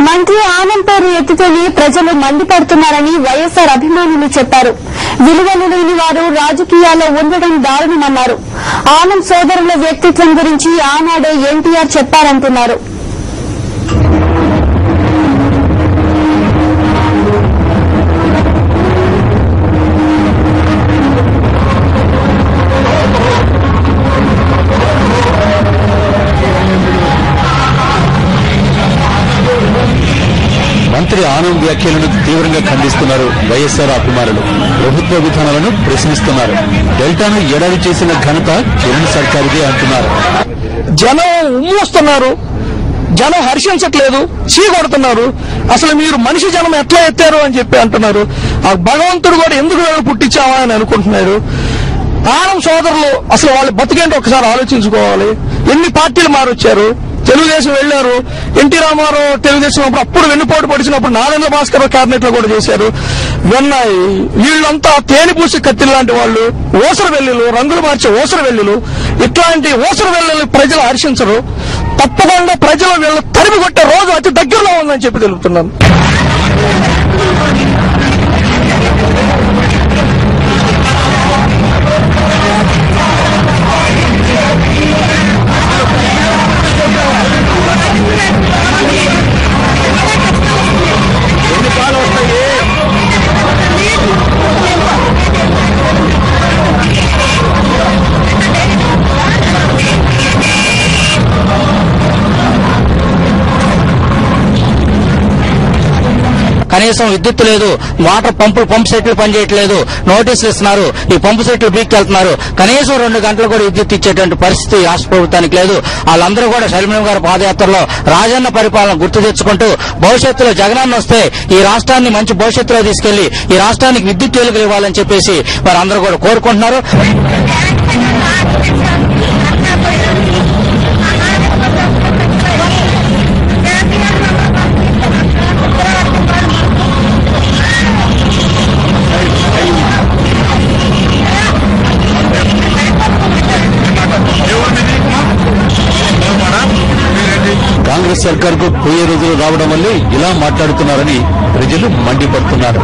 మంత్రి ఆనం పేరు ఎత్తితేనే ప్రజలు మండిపడుతున్నారని వైఎస్సార్ అభిమానులు చెప్పారు. విలువలు లేని వారు రాజకీయాల్లో ఉండడం దారుణమన్నారు. ఆనం సోదరుల వ్యక్తిత్వం గురించి ఆనాడే ఎన్టీఆర్ చెప్పారంటున్నారు. మంత్రి ఆనం వ్యాఖ్యలను తీవ్రంగా ఖండిస్తున్నారు వైఎస్సార్ అభిమానులు. ప్రభుత్వ విధానాలను ప్రశ్నిస్తున్నారు. డెల్టాను ఎడారి చేసిన ఘనత జగన్ సర్కారుదే అంటున్నారు. జనం ఉమ్మొస్తున్నారు, జనం హర్షించట్లేదు, చీకొడుతున్నారు. అసలు మీరు మనిషి జనం ఎట్లా ఎత్తారు అని చెప్పి అంటున్నారు. ఆ భగవంతుడు కూడా ఎందుకు పుట్టించావా అని అనుకుంటున్నారు. ఆనం సోదరులు అసలు వాళ్ళు బతికేంటో ఒకసారి ఆలోచించుకోవాలి. ఎన్ని పార్టీలు మారొచ్చారు. తెలుగుదేశం వెళ్లారు, ఎన్టీ రామారావు తెలుగుదేశం అప్పుడు వెన్నుపోటు పడిచినప్పుడు నారాయణ భాస్కర్ క్యాబినెట్ లో కూడా చేశారు. వీళ్ళంతా తేనెపూసి కత్తిలు లాంటి వాళ్ళు, ఓసర వెల్లులు, రంగులు మార్చే ఓసర వెల్లులు. ఇట్లాంటి ఓసర వెల్లులు ప్రజలు హర్షించరు. తప్పకుండా ప్రజలు వీళ్ళు తరిమి కొట్టే రోజు అతి దగ్గరలో ఉందని చెప్పి తెలుపుతున్నాను. కనీసం విద్యుత్ లేదు, వాటర్ పంప్ సెట్లు పనిచేయట్లేదు, నోటీసులు ఇస్తున్నారు. ఈ పంపు సెట్లు బీక్కెళ్తున్నారు. కనీసం 2 గంటలు కూడా విద్యుత్ ఇచ్చేటువంటి పరిస్థితి రాష్ట్ర ప్రభుత్వానికి లేదు. వాళ్ళందరూ కూడా షర్మిల గారి పాదయాత్రలో రాజన్న పరిపాలన గుర్తు తెచ్చుకుంటూ భవిష్యత్తులో జగనన్న వస్తే ఈ రాష్ట్రాన్ని మంచి భవిష్యత్తులో తీసుకెళ్లి ఈ రాష్ట్రానికి విద్యుత్ వెలుగులు ఇవ్వాలని చెప్పేసి వారందరూ కూడా కోరుకుంటున్నారు. కాంగ్రెస్ సర్కారుకు పోయే రోజులు రావడం వల్లే ఇలా మాట్లాడుతున్నారని ప్రజలు మండిపడుతున్నారు.